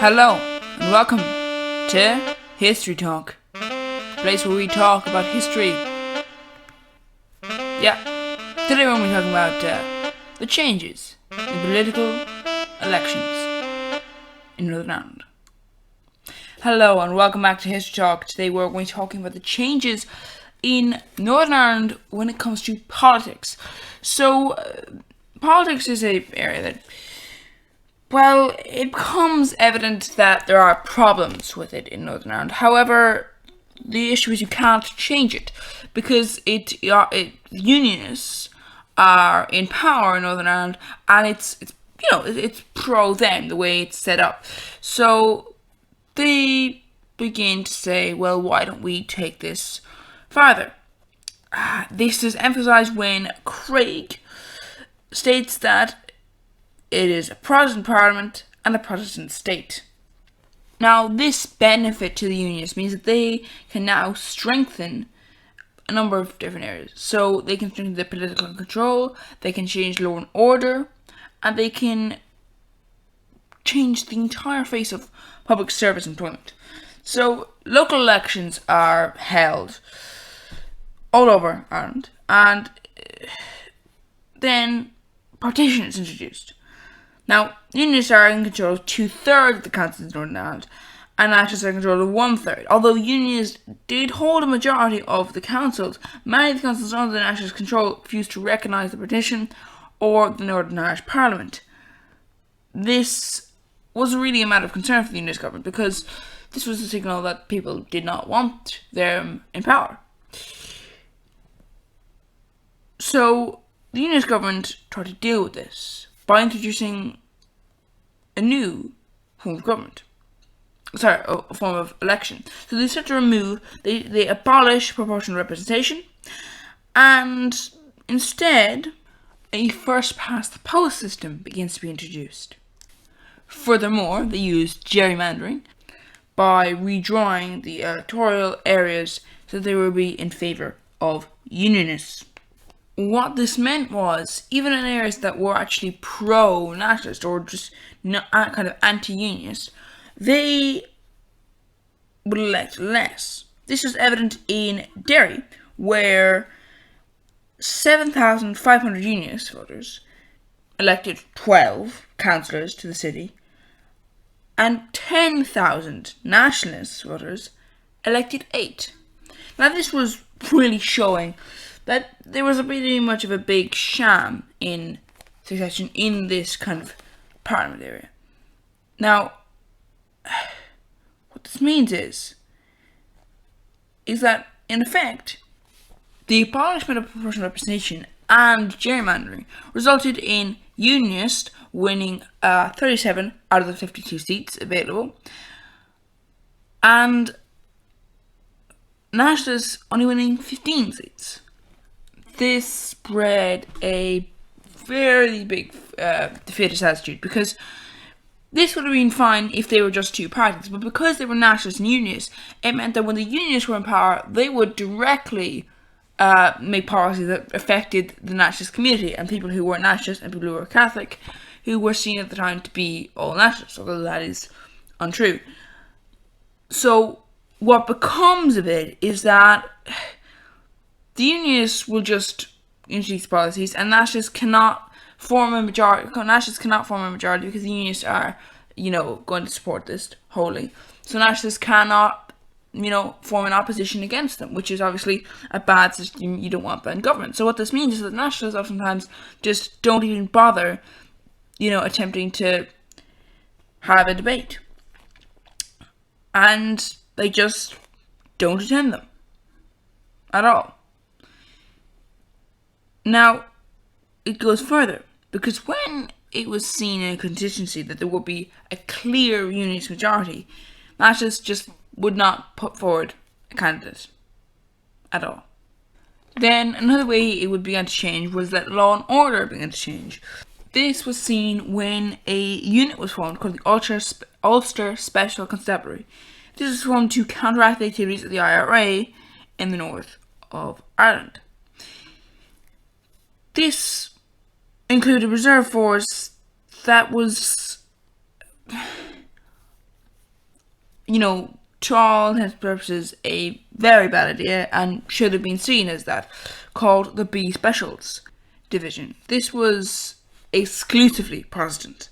Hello, and welcome to History Talk, the place where we talk about history. Yeah, today we're going to be talking about the changes in political elections in Northern Ireland. Hello, and welcome back to History Talk. Today we're going to be talking about the changes in Northern Ireland when it comes to politics. So, politics is an area that, well, it becomes evident that there are problems with it in Northern Ireland. However, the issue is you can't change it because unionists are in power in Northern Ireland, and it's pro them the way it's set up. So they begin to say, well, why don't we take this farther? This is emphasised when Craig states that it is a Protestant parliament and a Protestant state. Now, this benefit to the unionists means that they can now strengthen a number of different areas. So they can strengthen their political control, they can change law and order, and they can change the entire face of public service employment. So local elections are held all over Ireland, and then partition is introduced. Now, unionists are in control of 2/3 of the councils in Northern Ireland, and nationalists are in control of 1/3. Although unionists did hold a majority of the councils, many of the councils under the nationalist control refused to recognise the partition or the Northern Irish Parliament. This was really a matter of concern for the unionist government because this was a signal that people did not want them in power. So, the unionist government tried to deal with this by introducing a new form of government. A form of election. So they start to remove, they abolish proportional representation, and instead, a first past the post system begins to be introduced. Furthermore, they use gerrymandering by redrawing the electoral areas so they will be in favour of unionists. What this meant was, even in areas that were actually pro-nationalist or just kind of anti-unionist, they would elect less. This was evident in Derry, where 7,500 unionist voters elected 12 councillors to the city, and 10,000 nationalist voters elected 8. Now, this was really showing that there was pretty much of a big sham in succession in this kind of parliament area. Now, what this means is that, in effect, the abolishment of proportional representation and gerrymandering resulted in unionists winning 37 out of the 52 seats available, and nationalists only winning 15 seats. This spread a very big defeatist attitude because this would have been fine if they were just two parties, but because they were nationalists and unionists, it meant that when the unionists were in power, they would directly make policies that affected the nationalist community and people who were nationalists and people who were Catholic, who were seen at the time to be all nationalists, although that is untrue. So what becomes of it is that the unionists will just introduce policies, and nationalists cannot form a majority. Nationalists cannot form a majority because the unionists are, going to support this wholly. So nationalists cannot, form an opposition against them, which is obviously a bad system. You don't want that in government. So what this means is that nationalists oftentimes just don't even bother, attempting to have a debate, and they just don't attend them at all. Now, it goes further, because when it was seen in a constituency that there would be a clear unionist majority, nationalists just would not put forward a candidate at all. Then, another way it would begin to change was that law and order began to change. This was seen when a unit was formed called the Ulster Special Constabulary. This was formed to counteract the activities of the IRA in the north of Ireland. This included a reserve force that was to all intents and purposes, a very bad idea and should have been seen as that, called the B Specials Division. This was exclusively Protestant.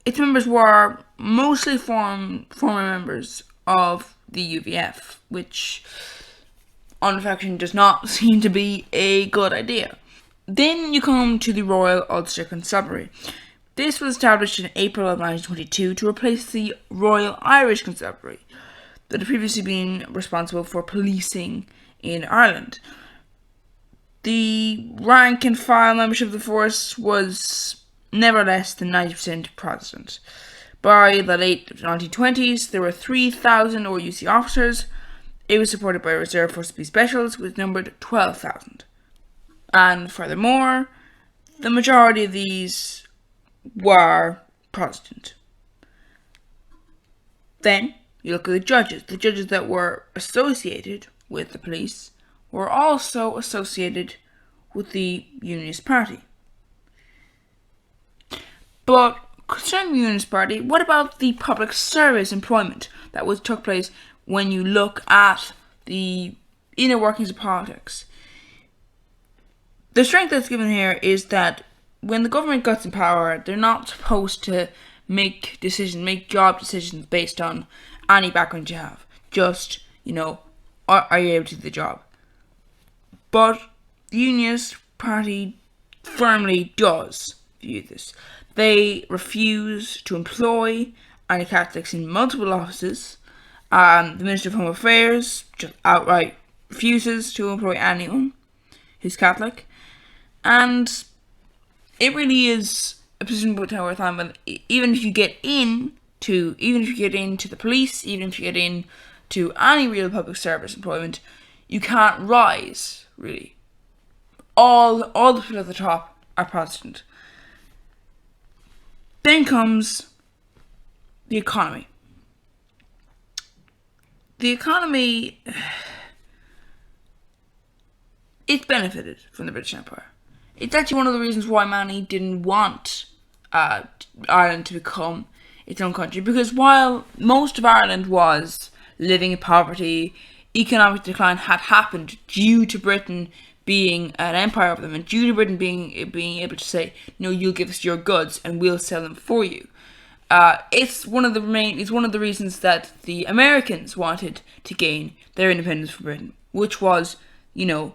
Its members were mostly former members of the UVF, which, on reflection, does not seem to be a good idea. Then you come to the Royal Ulster Constabulary. This was established in April of 1922 to replace the Royal Irish Constabulary that had previously been responsible for policing in Ireland. The rank and file membership of the force was never less than 90% Protestant. By the late 1920s, there were 3,000 RUC officers. It was supported by Reserve Force B Specials, which numbered 12,000. And furthermore, the majority of these were Protestant. Then you look at the judges. The judges that were associated with the police were also associated with the Unionist Party. But concerning the Unionist Party, what about the public service employment that took place when you look at the inner workings of politics? The strength that's given here is that when the government gets in power, they're not supposed to make job decisions based on any background you have. Just, are you able to do the job? But the Unionist Party firmly does view this. They refuse to employ any Catholics in multiple offices. The Minister of Home Affairs just outright refuses to employ anyone who's Catholic. And it really is a position put tower time. But even if you get into the police, even if you get into any real public service employment, you can't rise really. All the people at the top are Protestant. Then comes the economy. The economy, it benefited from the British Empire. It's actually one of the reasons why many didn't want Ireland to become its own country, because while most of Ireland was living in poverty, economic decline had happened due to Britain being an empire over them, and due to Britain being able to say, no, you'll give us your goods and we'll sell them for you. It's one of the reasons that the Americans wanted to gain their independence from Britain, which was, you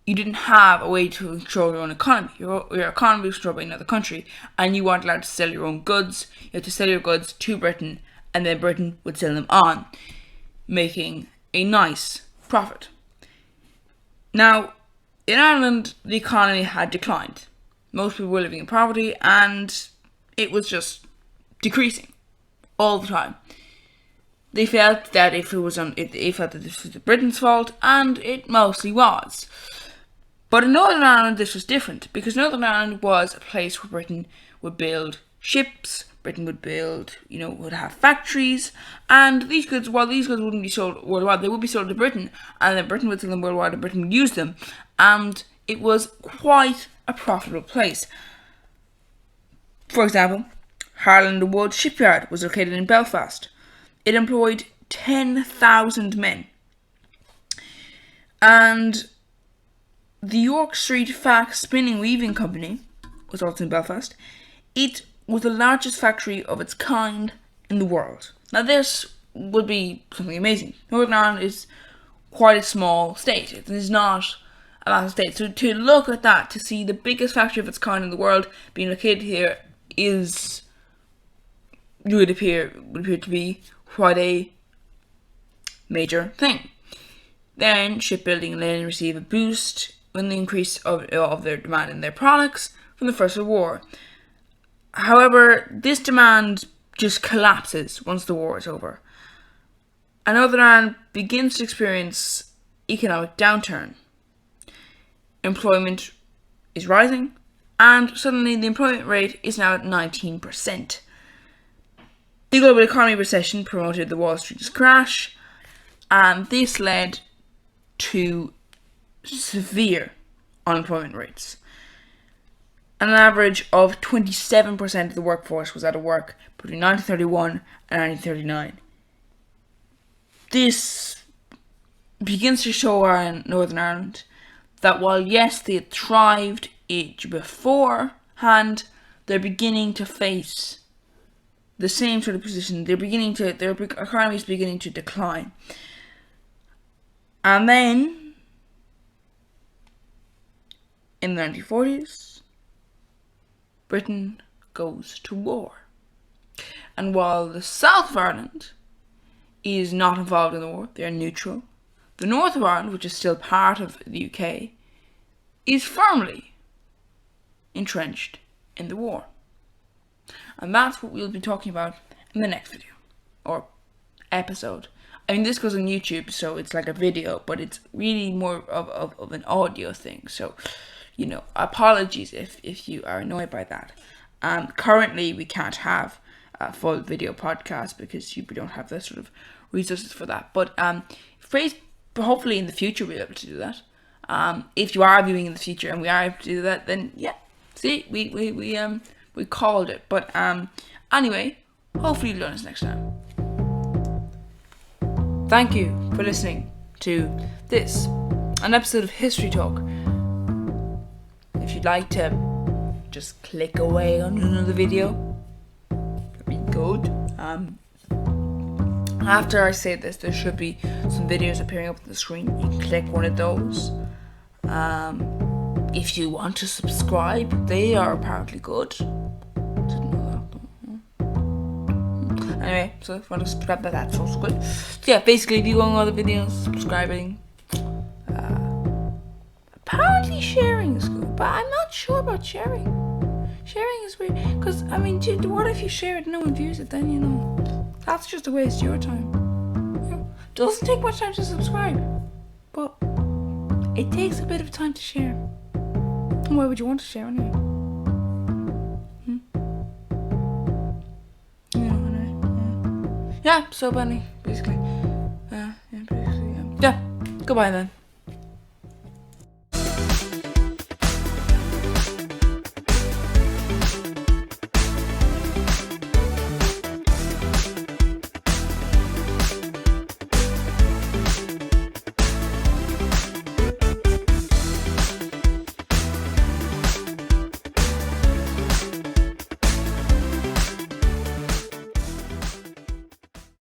didn't have a way to control your own economy. Your economy was controlled by another country, and you weren't allowed to sell your own goods. You had to sell your goods to Britain, and then Britain would sell them on, making a nice profit. Now, in Ireland, the economy had declined. Most people were living in poverty, and it was just decreasing all the time. They felt that this was Britain's fault, and it mostly was. But in Northern Ireland, this was different, because Northern Ireland was a place where Britain would build ships, Britain would build, would have factories, and while these goods wouldn't be sold worldwide, they would be sold to Britain, and then Britain would sell them worldwide, and Britain would use them, and it was quite a profitable place. For example, Harland Wood Shipyard was located in Belfast. It employed 10,000 men. And the York Street Flax Spinning Weaving Company was also in Belfast. It was the largest factory of its kind in the world. Now this would be something amazing. Northern Ireland is quite a small state. It is not a massive state. So to look at that, to see the biggest factory of its kind in the world being located here would appear to be quite a major thing. Then shipbuilding and linen receive a boost when the increase of their demand in their products from the First World War. However, this demand just collapses once the war is over. And Northern Ireland begins to experience economic downturn. Employment is rising, and suddenly the employment rate is now at 19%. The global economy recession promoted the Wall Street crash, and this led to severe unemployment rates. An average of 27% of the workforce was out of work between 1931 and 1939. This begins to show Northern Ireland that while yes they had thrived age beforehand, they're beginning to face the same sort of position. Their economy is beginning to decline. And then in the 1940s, Britain goes to war. And while the south of Ireland is not involved in the war, they're neutral, the north of Ireland, which is still part of the UK, is firmly entrenched in the war. And that's what we'll be talking about in the next video, or episode. I mean, this goes on YouTube, so it's like a video, but it's really more of an audio thing. So, apologies if you are annoyed by that. Currently, we can't have a full video podcast because we don't have the sort of resources for that. But hopefully in the future we'll be able to do that. If you are viewing in the future and we are able to do that, then yeah, see, we called it. But anyway, hopefully you'll join us next time. Thank you for listening to an episode of History Talk. If you'd like to just click away on another video, that'd be good. After I say this, there should be some videos appearing up on the screen. You can click one of those. If you want to subscribe, they are apparently good. Didn't know that. Anyway, so if you want to subscribe, that's also good. So yeah, basically, if you go on other videos, subscribing. Apparently sharing is good, but I'm not sure about sharing. Sharing is weird, because, I mean, what if you share it and no one views it? Then, that's just a waste of your time. It doesn't take much time to subscribe, but it takes a bit of time to share. And why would you want to share anyway? Anyway. Yeah, so Benny, basically. Yeah, goodbye then.